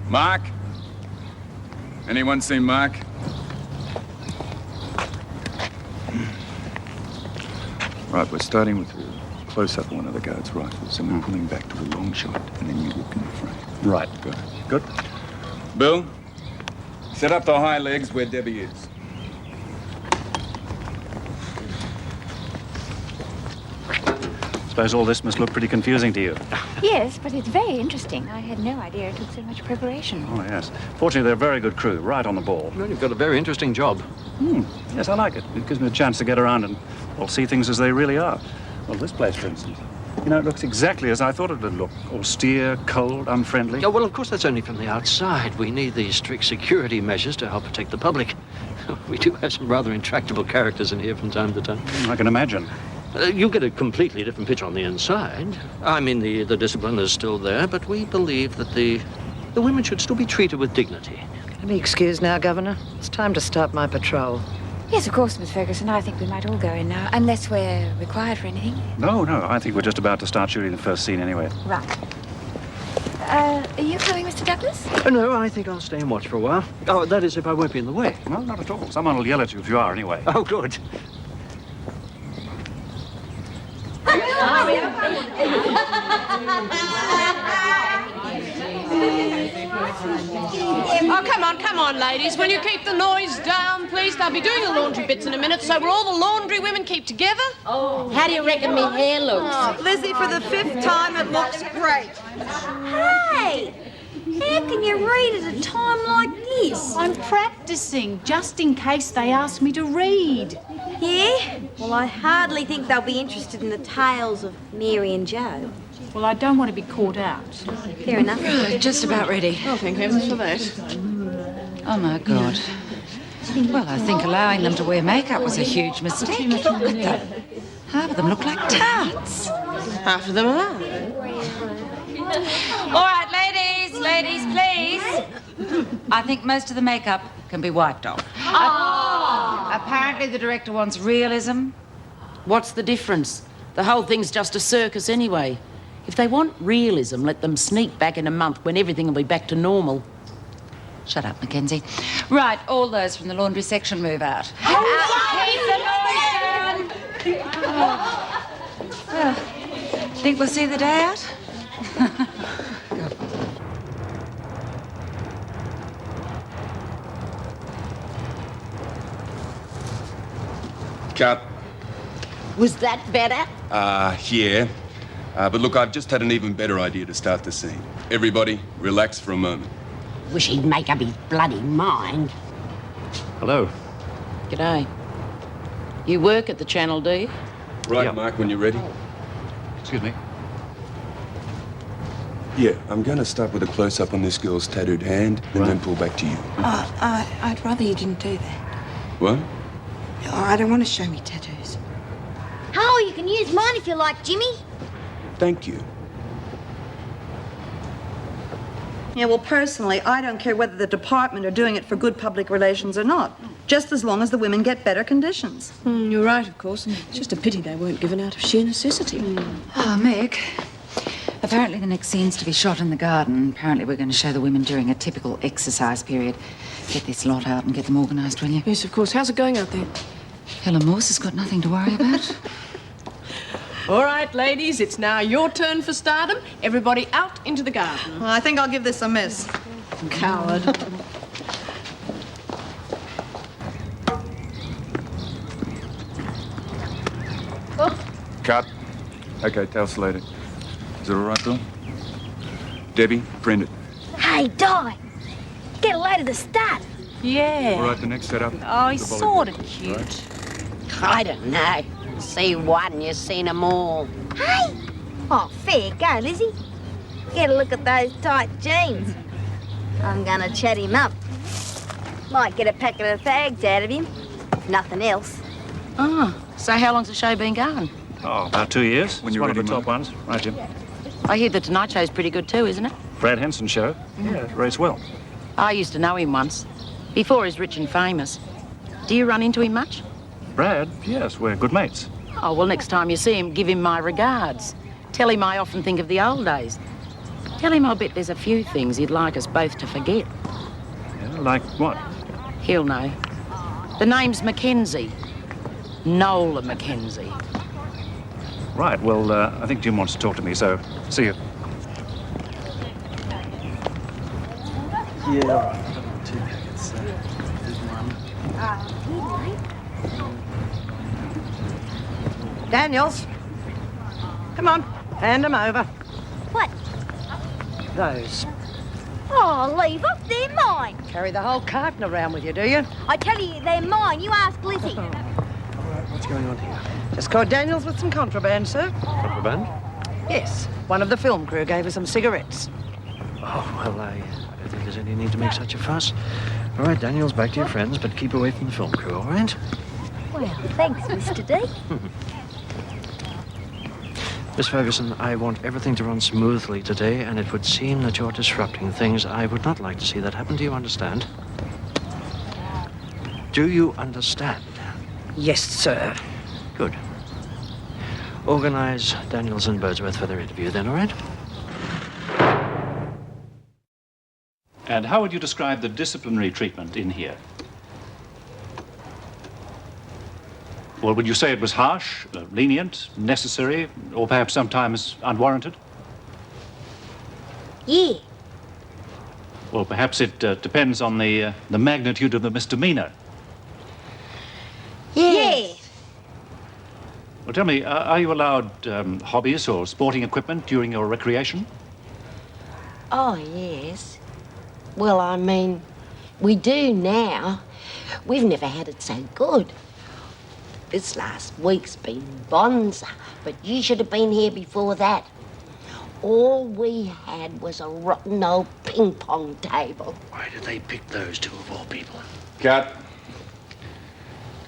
Mark? Anyone seen Mark? Right, we're starting with a close-up of one of the guards' rifles, and we're pulling back to a long shot, and then you walk in the frame. Right. Good. Bill, set up the high legs where Debbie is. Suppose all this must look pretty confusing to you. Yes, but it's very interesting. I had no idea it took so much preparation. Oh, yes. Fortunately, they're a very good crew, right on the ball. Well, you've got a very interesting job. Yes, I like it. It gives me a chance to get around and, well, see things as they really are. Well, this place, for instance. You know, it looks exactly as I thought it would look. Austere, cold, unfriendly. Oh, well, of course, that's only from the outside. We need these strict security measures to help protect the public. We do have some rather intractable characters in here from time to time. I can imagine. You'll get a completely different picture on the inside. I mean, the discipline is still there, but we believe that the women should still be treated with dignity. Can I be excused now, Governor? It's time to start my patrol. Yes, of course, Miss Ferguson. I think we might all go in now, unless we're required for anything. No, I think we're just about to start shooting the first scene anyway. Right. Are you coming, Mr. Douglas? No, I think I'll stay and watch for a while. Oh, that is, if I won't be in the way. No, not at all. Someone will yell at you if you are, anyway. Oh, good. Oh, come on, ladies. Will you keep the noise down, please? They'll be doing the laundry bits in a minute, so will all the laundry women keep together? Oh, how do you reckon my hair looks? Oh, Lizzie, for the 5th time, it looks great. Hey! How can you read at a time like this? I'm practicing, just in case they ask me to read. Yeah? Well, I hardly think they'll be interested in the tales of Mary and Joe. Well, I don't want to be caught out. Fair enough. Just about ready. Oh, thank heavens for that. Oh, my God. Well, I think allowing them to wear makeup was a huge mistake. Look at them. Half of them look like tarts. Half of them are. All right, ladies, please. I think most of the makeup can be wiped off. Apparently the director wants realism. What's the difference? The whole thing's just a circus anyway. If they want realism, let them sneak back in a month when everything will be back to normal. Shut up, Mackenzie. Right, all those from the laundry section move out. Keep the noise down! Think we'll see the day out? Cut. Was that better? Yeah. But look, I've just had an even better idea to start the scene. Everybody, relax for a moment. Wish he'd make up his bloody mind. Hello. G'day. You work at the channel, do you? Right, Yep. Mark, when you're ready. Excuse me. Yeah, I'm going to start with a close-up on this girl's tattooed hand and then pull back to you. I'd rather you didn't do that. What? Oh, I don't want to show me tattoos. Oh, you can use mine if you like, Jimmy. Thank you. Yeah, well, personally, I don't care whether the department are doing it for good public relations or not, just as long as the women get better conditions. You're right, of course. It's just a pity they weren't given out of sheer necessity. Oh, Meg. Apparently the next scene's to be shot in the garden. Apparently we're going to show the women during a typical exercise period. Get this lot out and get them organised, will you? Yes, of course. How's it going out there? Helen Morse has got nothing to worry about. All right, ladies, it's now your turn for stardom. Everybody out into the garden. Well, I think I'll give this a miss. Coward. Cut. Okay, tell us later. Is it all right, Bill? Debbie, print it. Hey, Di. Get a load of the stud. Yeah. All right, the next setup. Oh, he's the volleyball, sort of cute. right? I don't know. See one, you've seen them all. Hey? Oh, fair go, Lizzie. Get a look at those tight jeans. I'm gonna chat him up. Might get a packet of fags out of him. Nothing else. Oh, so how long's the show been going? Oh, about 2 years. When It's you're one of the ready, top Mark. ones. Right, Jim. I hear the Tonight Show's pretty good too, isn't it? Brad Henson show. Yeah, it rates well. I used to know him once, before he's rich and famous. Do you run into him much? Brad, yes, we're good mates. Oh, well, next time you see him, give him my regards. Tell him I often think of the old days. Tell him I'll bet there's a few things he'd like us both to forget. Yeah, like what? He'll know. The name's Mackenzie. Nola Mackenzie. Right, well, I think Jim wants to talk to me, so see you. Yeah, all right. 2 packets. There's one. Daniels. Come on, hand them over. What? Those. Oh, leave off, they're mine. Carry the whole carton around with you, do you? I tell you, they're mine. You ask Lizzie. All right, what's going on here? Just caught Daniels with some contraband, sir. Contraband? Yes, one of the film crew gave us some cigarettes. Oh, well, I don't think there's any need to make such a fuss. All right, Daniels, back to your friends, but keep away from the film crew, all right? Well, thanks, Mr. D. Miss Ferguson, I want everything to run smoothly today, and it would seem that you're disrupting things. I would not like to see that happen. Do you understand? Do you understand? Yes, sir. Good. Organize Daniels and Birdsworth for their interview then, all right? And how would you describe the disciplinary treatment in here? Well, would you say it was harsh, lenient, necessary, or perhaps sometimes unwarranted? Yeah. Well, perhaps it depends on the magnitude of the misdemeanor. Yeah. Well, tell me, are you allowed hobbies or sporting equipment during your recreation? Oh, yes. Well, I mean, we do now. We've never had it so good. This last week's been bonza, but you should have been here before that. All we had was a rotten old ping-pong table. Why did they pick those two of all people? Cut.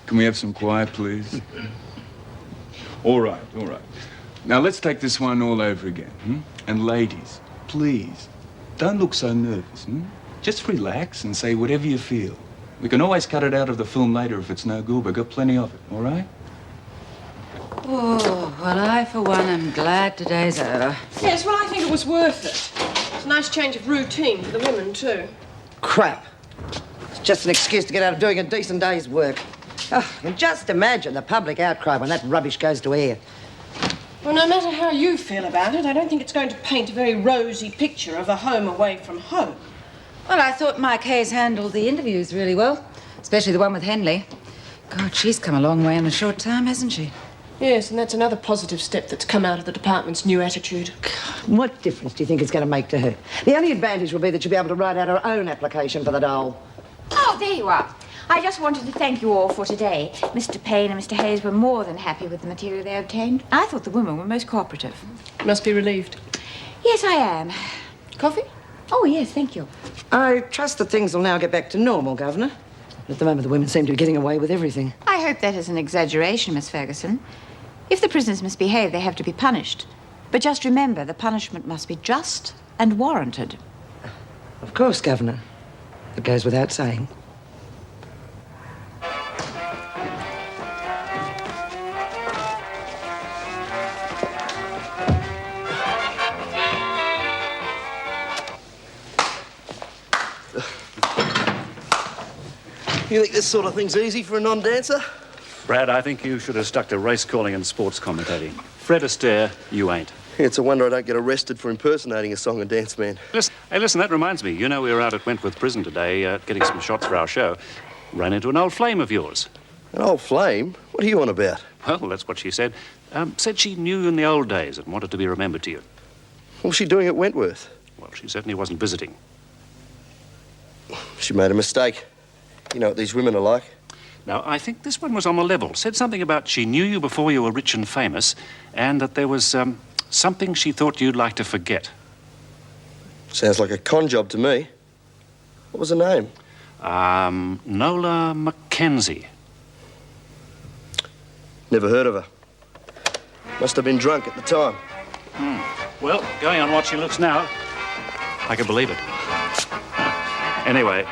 Can we have some quiet, please? All right, all right. Now, let's take this one all over again. And ladies, please, don't look so nervous. Just relax and say whatever you feel. We can always cut it out of the film later if it's no good. We've got plenty of it, all right? Oh, well, I, for one, am glad today's over. Yes, well, I think it was worth it. It's a nice change of routine for the women, too. Crap. It's just an excuse to get out of doing a decent day's work. Oh, and just imagine the public outcry when that rubbish goes to air. Well, no matter how you feel about it, I don't think it's going to paint a very rosy picture of a home away from home. Well, I thought Mike Hayes handled the interviews really well, especially the one with Henley. God, she's come a long way in a short time, hasn't she? Yes, and that's another positive step that's come out of the department's new attitude. What difference do you think it's going to make to her? The only advantage will be that she'll be able to write out her own application for the dole. Oh, there you are. I just wanted to thank you all for today. Mr. Payne and Mr. Hayes were more than happy with the material they obtained. I thought the women were most cooperative. You must be relieved. Yes, I am. Coffee? Oh, yes, thank you. I trust that things will now get back to normal, Governor. At the moment, the women seem to be getting away with everything. I hope that is an exaggeration, Miss Ferguson. If the prisoners misbehave, they have to be punished. But just remember, the punishment must be just and warranted. Of course, Governor. It goes without saying. You think this sort of thing's easy for a non-dancer? Brad, I think you should have stuck to race calling and sports commentating. Fred Astaire, you ain't. It's a wonder I don't get arrested for impersonating a song and dance man. Listen, that reminds me. You know, we were out at Wentworth Prison today getting some shots for our show. Ran into an old flame of yours. An old flame? What are you on about? Well, that's what she said. Said she knew you in the old days and wanted to be remembered to you. What was she doing at Wentworth? Well, she certainly wasn't visiting. She made a mistake. You know what these women are like. Now, I think this one was on the level. Said something about she knew you before you were rich and famous, and that there was something she thought you'd like to forget. Sounds like a con job to me. What was her name? Nola Mackenzie. Never heard of her. Must have been drunk at the time. Well, going on what she looks now, I can believe it. Anyway...